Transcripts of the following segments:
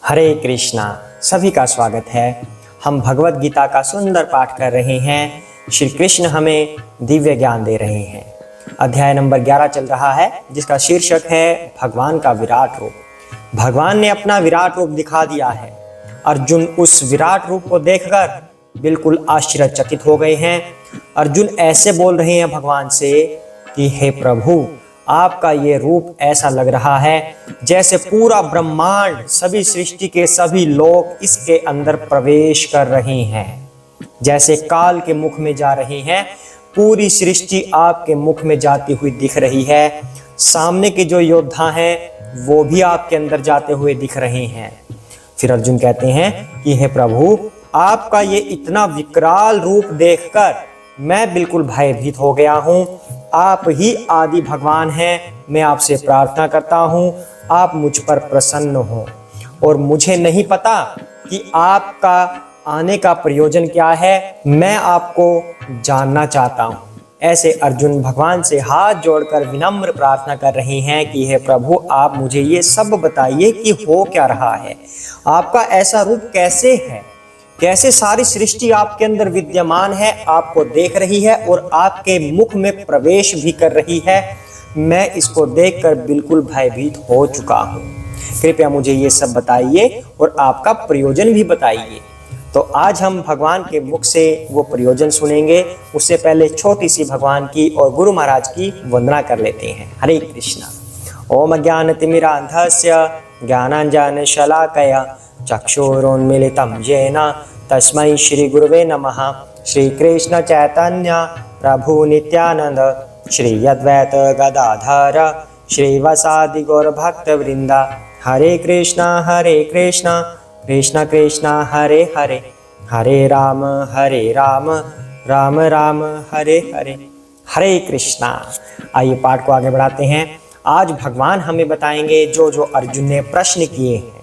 हरे कृष्णा। सभी का स्वागत है। हम भगवत गीता का सुंदर पाठ कर रहे हैं। श्री कृष्ण हमें दिव्य ज्ञान दे रहे हैं। अध्याय नंबर 11 चल रहा है, जिसका शीर्षक है भगवान का विराट रूप। भगवान ने अपना विराट रूप दिखा दिया है। अर्जुन उस विराट रूप को देखकर बिल्कुल आश्चर्यचकित हो गए हैं। अर्जुन ऐसे बोल रहे हैं भगवान से कि हे प्रभु, आपका ये रूप ऐसा लग रहा है जैसे पूरा ब्रह्मांड, सभी सृष्टि के सभी लोग इसके अंदर प्रवेश कर रहे हैं। जैसे काल के मुख में जा रहे हैं, पूरी सृष्टि आपके मुख में जाती हुई दिख रही है। सामने के जो योद्धा हैं वो भी आपके अंदर जाते हुए दिख रहे हैं। फिर अर्जुन कहते हैं कि हे प्रभु, आपका ये इतना विकराल रूप देखकर मैं बिल्कुल भयभीत हो गया हूँ। आप ही आदि भगवान हैं। मैं आपसे प्रार्थना करता हूँ, आप मुझ पर प्रसन्न हो। और मुझे नहीं पता कि आपका आने का प्रयोजन क्या है। मैं आपको जानना चाहता हूँ। ऐसे अर्जुन भगवान से हाथ जोड़कर विनम्र प्रार्थना कर रहे हैं कि हे प्रभु, आप मुझे ये सब बताइए कि हो क्या रहा है। आपका ऐसा रूप कैसे है, कैसे सारी सृष्टि आपके अंदर विद्यमान है, आपको देख रही है और आपके मुख में प्रवेश भी कर रही है। मैं इसको देखकर बिल्कुल भयभीत हो चुका हूँ। कृपया मुझे ये सब बताइए और आपका प्रयोजन भी बताइए। तो आज हम भगवान के मुख से वो प्रयोजन सुनेंगे। उससे पहले छोटी सी भगवान की और गुरु महाराज की वंदना कर लेते हैं। हरे कृष्णा। ओम ज्ञानतिमिरान्धस्य ज्ञानाञ्जनशलाकया चक्षुरुन्मीलितं येन तस्मै श्री गुरुवे नमः। श्री कृष्ण चैतन्य प्रभु नित्यानंद श्री अद्वैत गदाधर श्रीवासादि गौर भक्त वृंदा। हरे कृष्णा कृष्ण कृष्ण हरे हरे, हरे राम राम राम हरे हरे। हरे कृष्णा। आइए पाठ को आगे बढ़ाते हैं। आज भगवान हमें बताएंगे जो जो अर्जुन ने प्रश्न किए हैं।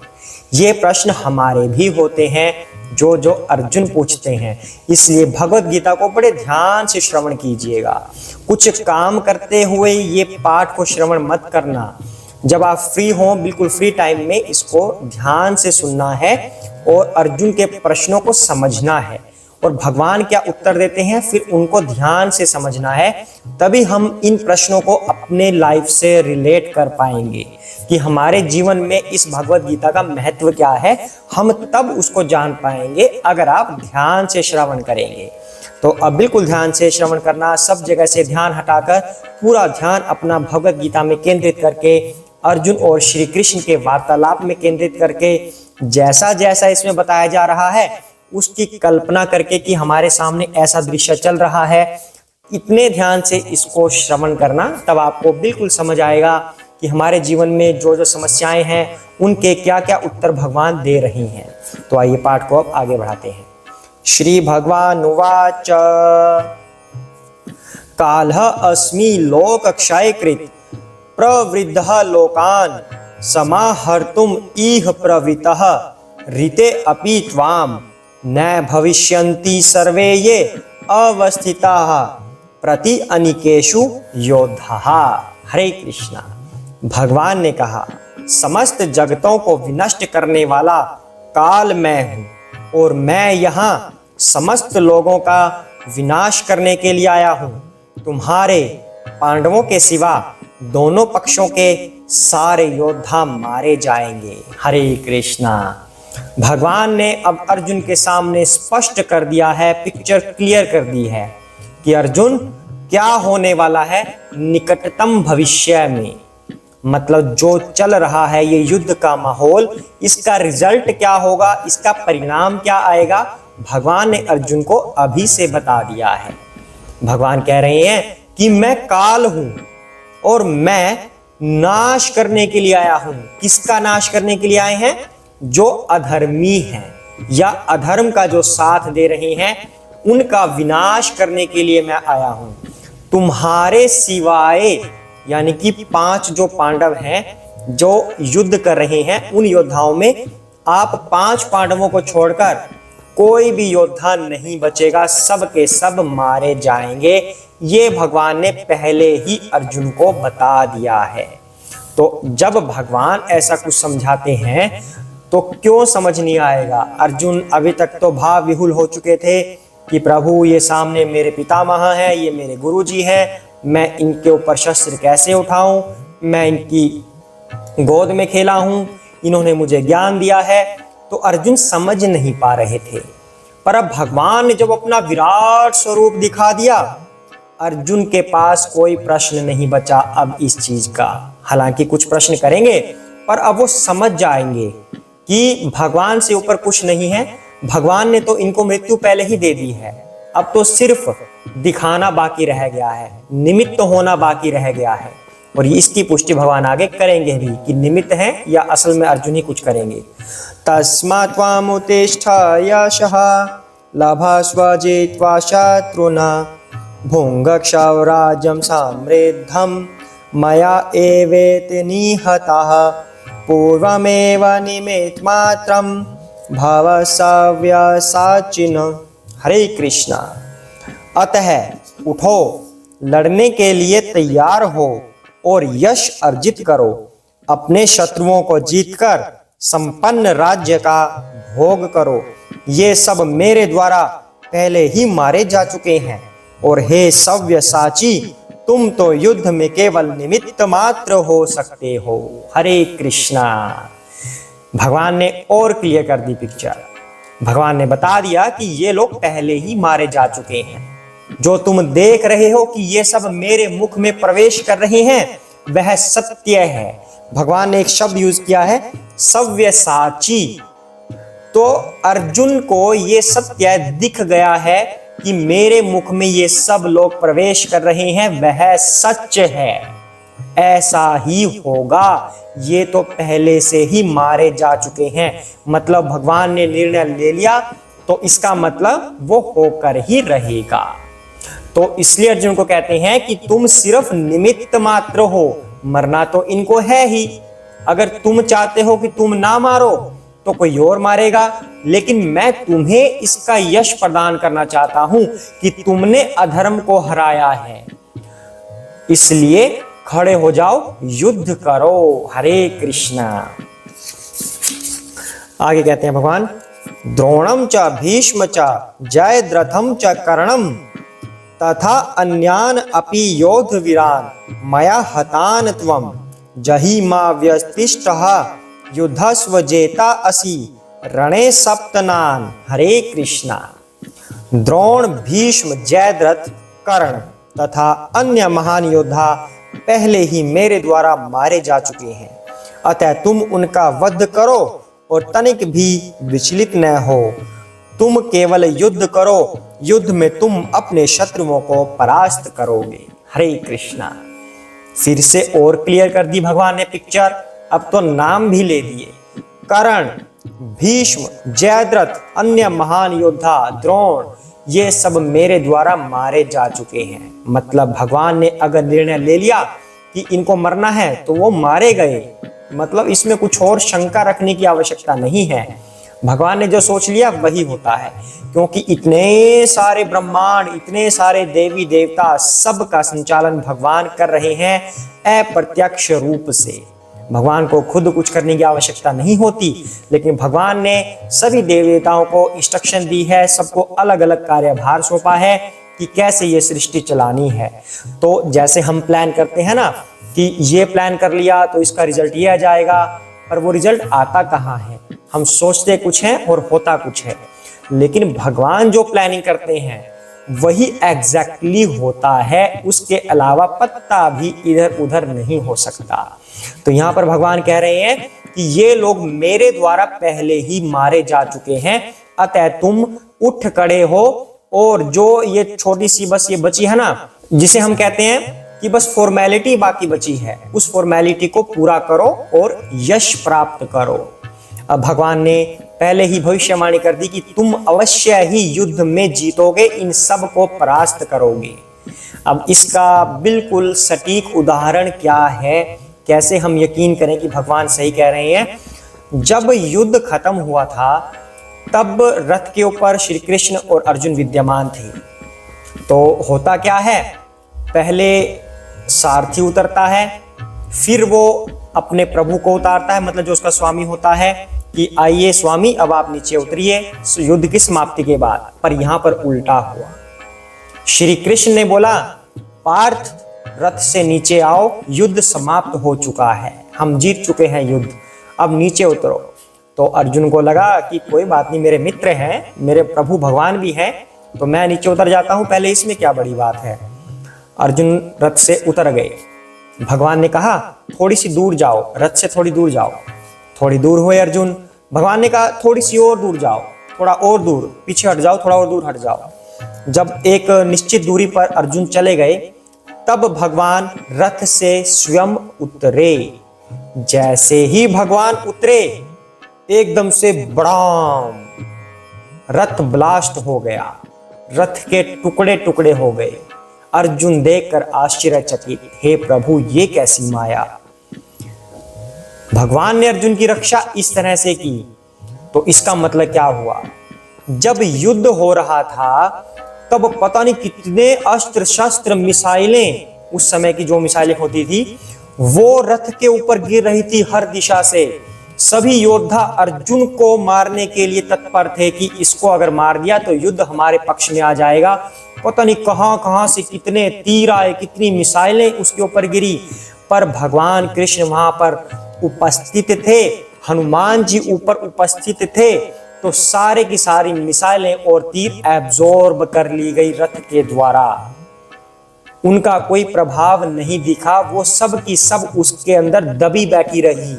ये प्रश्न हमारे भी होते हैं जो जो अर्जुन पूछते हैं। इसलिए भगवत गीता को बड़े ध्यान से श्रवण कीजिएगा। कुछ काम करते हुए ये पाठ को श्रवण मत करना। जब आप फ्री हो, बिल्कुल फ्री टाइम में इसको ध्यान से सुनना है और अर्जुन के प्रश्नों को समझना है और भगवान क्या उत्तर देते हैं फिर उनको ध्यान से समझना है। तभी हम इन प्रश्नों को अपने लाइफ से रिलेट कर पाएंगे कि हमारे जीवन में इस भगवत गीता का महत्व क्या है। हम तब उसको जान पाएंगे अगर आप ध्यान से श्रवण करेंगे। तो अब बिल्कुल ध्यान से श्रवण करना। सब जगह से ध्यान हटाकर पूरा ध्यान अपना भगवत गीता में केंद्रित करके, अर्जुन और श्री कृष्ण के वार्तालाप में केंद्रित करके, जैसा जैसा इसमें बताया जा रहा है उसकी कल्पना करके कि हमारे सामने ऐसा दृश्य चल रहा है। इतने ध्यान से इसको श्रवण करना, तब आपको बिल्कुल समझ आएगा कि हमारे जीवन में जो जो समस्याएं हैं उनके क्या क्या उत्तर भगवान दे रही हैं। तो आइए पाठ को अब आगे बढ़ाते हैं। श्री भगवान उवाच कालः अस्मि लोक क्षयकृत् प्रवृद्धः लोकान् समाहर्तुम् इह प्रवृत्तः ऋते अपि त्वाम् न भविष्यन्ति सर्वे ये अवस्थिताः प्रति अनिकेषु योद्धाः। हरे कृष्णा। भगवान ने कहा, समस्त जगतों को विनष्ट करने वाला काल मैं हूँ और मैं यहाँ समस्त लोगों का विनाश करने के लिए आया हूँ। तुम्हारे पांडवों के सिवा दोनों पक्षों के सारे योद्धा मारे जाएंगे। हरे कृष्णा। भगवान ने अब अर्जुन के सामने स्पष्ट कर दिया है, पिक्चर क्लियर कर दी है कि अर्जुन क्या होने वाला है निकटतम भविष्य में। मतलब जो चल रहा है ये युद्ध का माहौल, इसका रिजल्ट क्या होगा, इसका परिणाम क्या आएगा, भगवान ने अर्जुन को अभी से बता दिया है। भगवान कह रहे हैं कि मैं काल हूं और मैं नाश करने के लिए आया हूं। किसका नाश करने के लिए आए हैं? जो अधर्मी हैं या अधर्म का जो साथ दे रहे हैं उनका विनाश करने के लिए मैं आया हूं। तुम्हारे सिवाय, यानी कि 5 जो पांडव हैं जो युद्ध कर रहे हैं, उन योद्धाओं में आप 5 पांडवों को छोड़कर कोई भी योद्धा नहीं बचेगा, सब के सब मारे जाएंगे। ये भगवान ने पहले ही अर्जुन को बता दिया है। तो जब भगवान ऐसा कुछ समझाते हैं तो क्यों समझ नहीं आएगा। अर्जुन अभी तक तो भाव विहुल हो चुके थे कि प्रभु ये सामने मेरे पितामह हैं, ये मेरे गुरुजी हैं, मैं इनके ऊपर शस्त्र कैसे उठाऊं, मैं इनकी गोद में खेला हूं, इन्होंने मुझे ज्ञान दिया है। तो अर्जुन समझ नहीं पा रहे थे। पर अब भगवान ने जब अपना विराट स्वरूप दिखा दिया, अर्जुन के पास कोई प्रश्न नहीं बचा अब इस चीज का। हालांकि कुछ प्रश्न करेंगे पर अब वो समझ जाएंगे कि भगवान से ऊपर कुछ नहीं है। भगवान ने तो इनको मृत्यु पहले ही दे दी है, अब तो सिर्फ दिखाना बाकी रह गया है, निमित्त होना बाकी रह गया है। और इसकी पुष्टि भगवान आगे करेंगे भी कि निमित्त है या असल में अर्जुन ही कुछ करेंगे। तस्मात् त्वामुत्तिष्ठ यशः लभस्व जित्वा शत्रुना भुङ्क्ष्व राज्यं समृद्धं मया एवेति निहतः पूर्वमेव निमित्तमात्रं भव सव्यसाचिन्। हरे कृष्णा। अतः उठो, लड़ने के लिए तैयार हो और यश अर्जित करो, अपने शत्रुओं को जीतकर संपन्न राज्य का भोग करो। ये सब मेरे द्वारा पहले ही मारे जा चुके हैं। और हे सव्यसाची, तुम तो युद्ध में केवल निमित्त मात्र हो सकते हो। हरे कृष्णा। भगवान ने और क्लियर कर दी पिक्चर। भगवान ने बता दिया कि ये लोग पहले ही मारे जा चुके हैं। जो तुम देख रहे हो कि ये सब मेरे मुख में प्रवेश कर रहे हैं, वह सत्य है। भगवान ने एक शब्द यूज किया है, सव्यसाची। तो अर्जुन को ये सत्य दिख गया है कि मेरे मुख में ये सब लोग प्रवेश कर रहे हैं, वह सच है, ऐसा ही होगा। ये तो पहले से ही मारे जा चुके हैं। मतलब भगवान ने निर्णय ले लिया, तो इसका मतलब वो होकर ही रहेगा। तो इसलिए अर्जुन को कहते हैं कि तुम सिर्फ निमित्त मात्र हो, मरना तो इनको है ही। अगर तुम चाहते हो कि तुम ना मारो तो कोई और मारेगा, लेकिन मैं तुम्हें इसका यश प्रदान करना चाहता हूं कि तुमने अधर्म को हराया है। इसलिए खड़े हो जाओ, युद्ध करो। हरे कृष्णा। आगे कहते हैं भगवान, द्रोणम च भीष्म च जयद्रथम च कर्णम तथा अन्यान अपि योद्ध वीरान मया हतान त्वम जहिमा व्यतिष्ठः युद्धस्व जेता असि रणे सप्तनान। हरे कृष्णा। द्रोण, भीष्म, जयद्रथ, कर्ण तथा अन्य महान योद्धा पहले ही मेरे द्वारा मारे जा चुके हैं। अतः तुम उनका वध करो और तनिक भी विचलित न हो। तुम केवल युद्ध करो, युद्ध में तुम अपने शत्रुओं को परास्त करोगे। हरे कृष्णा। फिर से और क्लियर कर दी भगवान ने पिक्चर। अब तो नाम भी ले दिए। कर्ण, भीष्म, जयद्रथ, अन्य महान योद्धा, द्रोण, ये सब मेरे द्वारा मारे जा चुके हैं। मतलब भगवान ने अगर निर्णय ले लिया कि इनको मरना है तो वो मारे गए। मतलब इसमें कुछ और शंका रखने की आवश्यकता नहीं है। भगवान ने जो सोच लिया वही होता है, क्योंकि इतने सारे ब्रह्मांड, इतने सारे देवी देवता, सब का संचालन भगवान कर रहे हैं अप्रत्यक्ष रूप से। भगवान को खुद कुछ करने की आवश्यकता नहीं होती, लेकिन भगवान ने सभी देवताओं को इंस्ट्रक्शन दी है, सबको अलग अलग कार्यभार सौंपा है कि कैसे ये सृष्टि चलानी है। तो जैसे हम प्लान करते हैं ना कि ये प्लान कर लिया तो इसका रिजल्ट ये आ जाएगा, पर वो रिजल्ट आता कहाँ है। हम सोचते कुछ है और होता कुछ है, लेकिन भगवान जो प्लानिंग करते हैं वही एग्जैक्टली होता है। उसके अलावा पत्ता भी इधर उधर नहीं हो सकता। तो यहाँ पर भगवान कह रहे हैं कि ये लोग मेरे द्वारा पहले ही मारे जा चुके हैं। अतः तुम उठ खड़े हो, और जो ये छोटी सी बस ये बची है ना, जिसे हम कहते हैं कि बस फॉर्मेलिटी बाकी बची है, उस फॉर्मेलिटी को पूरा करो और यश प्राप्त करो। अब भगवान ने पहले ही भविष्यवाणी कर दी कि तुम अवश्य ही युद्ध में जीतोगे, इन सब को परास्त करोगे। अब इसका बिल्कुल सटीक उदाहरण क्या है, कैसे हम यकीन करें कि भगवान सही कह रहे हैं। जब युद्ध खत्म हुआ था तब रथ के ऊपर श्री कृष्ण और अर्जुन विद्यमान थे। तो होता क्या है, पहले सारथी उतरता है, फिर वो अपने प्रभु को उतारता है, मतलब जो उसका स्वामी होता है, कि आइए स्वामी अब आप नीचे उतरिए युद्ध की समाप्ति के बाद, पर यहां पर उल्टा हुआ। श्री कृष्ण ने बोला, पार्थ रथ से नीचे आओ, युद्ध समाप्त हो चुका है, हम जीत चुके हैं युद्ध, अब नीचे उतरो। तो अर्जुन को लगा कि कोई बात नहीं, मेरे मित्र हैं, मेरे प्रभु भगवान भी हैं, तो मैं नीचे उतर जाता हूं पहले, इसमें क्या बड़ी बात है। अर्जुन रथ से उतर गए। भगवान ने कहा थोड़ी सी दूर जाओ, रथ से थोड़ी दूर जाओ। थोड़ी दूर हुए अर्जुन। भगवान ने कहा थोड़ी सी और दूर जाओ, थोड़ा और दूर, पीछे हट जाओ, थोड़ा और दूर हट जाओ। जब एक निश्चित दूरी पर अर्जुन चले गए, तब भगवान रथ से स्वयं उतरे। जैसे ही भगवान उतरे, एकदम से बड़ाम, रथ ब्लास्ट हो गया, रथ के टुकड़े टुकड़े हो गए। अर्जुन देखकर आश्चर्यचकित, हे प्रभु ये कैसी माया। भगवान ने अर्जुन की रक्षा इस तरह से की, तो इसका मतलब क्या हुआ, जब युद्ध हो रहा था तब पता नहीं कितने अस्त्र शस्त्र मिसाइलें, उस समय की जो मिसाइलें होती थी वो रथ के ऊपर गिर रही थी हर दिशा से। सभी योद्धा अर्जुन को मारने के लिए तत्पर थे कि इसको अगर मार दिया तो युद्ध हमारे पक्ष में आ जाएगा। पता नहीं कहां कहां से कितने तीर आए, कितनी मिसाइलें उसके ऊपर गिरी, पर भगवान कृष्ण वहां पर उपस्थित थे, हनुमान जी ऊपर उपस्थित थे, तो सारे की सारी मिसाइलें और तीर एब्जॉर्ब कर ली गई रथ के द्वारा। उनका कोई प्रभाव नहीं दिखा, वो सब की सब उसके अंदर दबी बैठी रही।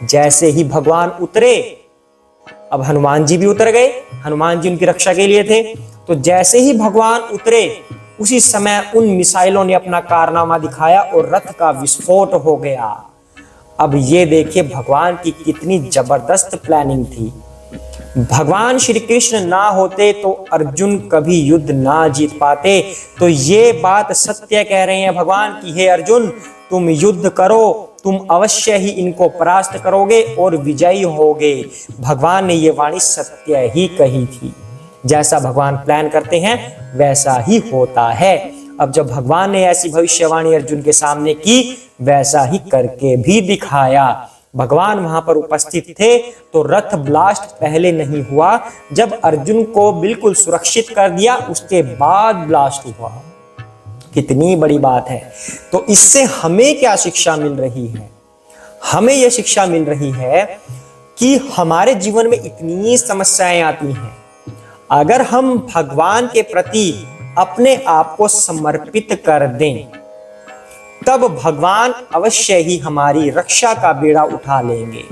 जैसे ही भगवान उतरे, अब हनुमान जी भी उतर गए, हनुमान जी उनकी रक्षा के लिए थे, तो जैसे ही भगवान उतरे उसी समय उन मिसाइलों ने अपना कारनामा दिखाया और रथ का विस्फोट हो गया। अब ये देखिए भगवान की कितनी जबरदस्त प्लानिंग थी। भगवान श्री कृष्ण ना होते तो अर्जुन कभी युद्ध ना जीत पाते। तो ये बात सत्य कह रहे हैं भगवान की, हे अर्जुन तुम युद्ध करो, तुम अवश्य ही इनको परास्त करोगे और विजयी होगे। भगवान ने ये वाणी सत्य ही कही थी। जैसा भगवान प्लान करते हैं वैसा ही होता है। अब जब भगवान ने ऐसी भविष्यवाणी अर्जुन के सामने की, वैसा ही करके भी दिखाया। भगवान वहां पर उपस्थित थे, तो रथ ब्लास्ट पहले नहीं हुआ, जब अर्जुन को बिल्कुल सुरक्षित कर दिया उसके बाद ब्लास्ट हुआ। कितनी बड़ी बात है। तो इससे हमें क्या शिक्षा मिल रही है? हमें यह शिक्षा मिल रही है कि हमारे जीवन में इतनी समस्याएं आती हैं, अगर हम भगवान के प्रति अपने आप को समर्पित कर दें, तब भगवान अवश्य ही हमारी रक्षा का बेड़ा उठा लेंगे।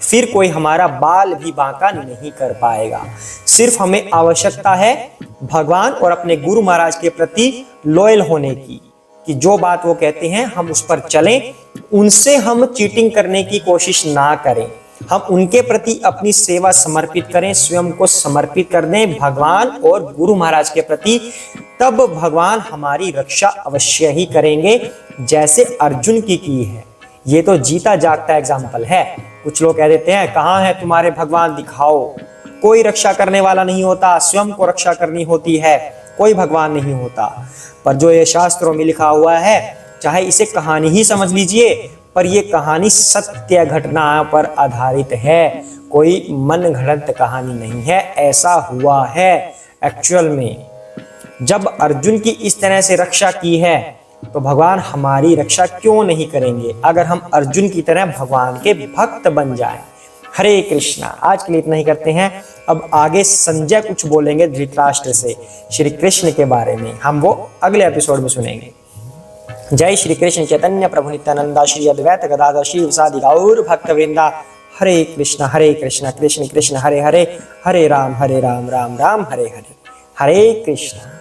फिर कोई हमारा बाल भी बांका नहीं कर पाएगा। सिर्फ हमें आवश्यकता है भगवान और अपने गुरु महाराज के प्रति लॉयल होने की, कि जो बात वो कहते हैं हम उस पर चलें, उनसे हम चीटिंग करने की कोशिश ना करें, हम उनके प्रति अपनी सेवा समर्पित करें, स्वयं को समर्पित कर दें भगवान और गुरु महाराज के प्रति। तब भगवान हमारी रक्षा अवश्य ही करेंगे, जैसे अर्जुन की है। ये तो जीता जागता एग्जाम्पल है। कुछ लोग कह देते हैं कहाँ है तुम्हारे भगवान, दिखाओ। कोई रक्षा करने वाला नहीं होता, स्वयं को रक्षा करनी होती है, कोई भगवान नहीं होता। पर जो ये शास्त्रों में लिखा हुआ है, चाहे इसे कहानी ही समझ लीजिए, पर ये कहानी सत्य घटना पर आधारित है, कोई मन घड़ंत कहानी नहीं है। ऐसा हुआ है एक्चुअल में। जब अर्जुन की इस तरह से रक्षा की है, तो भगवान हमारी रक्षा क्यों नहीं करेंगे, अगर हम अर्जुन की तरह भगवान के भक्त बन जाएं। हरे कृष्णा। आज के लिए इतना ही करते हैं। अब आगे संजय कुछ बोलेंगे धृतराष्ट्र से श्री कृष्ण के बारे में, हम वो अगले एपिसोड में सुनेंगे। जय श्री कृष्ण चैतन्य प्रभु नित्यानंदा श्री अद्वैत गदाधर श्री वासादि गौर भक्त वृंदा। हरे कृष्ण कृष्ण कृष्ण हरे हरे, हरे राम राम राम हरे हरे। हरे कृष्ण।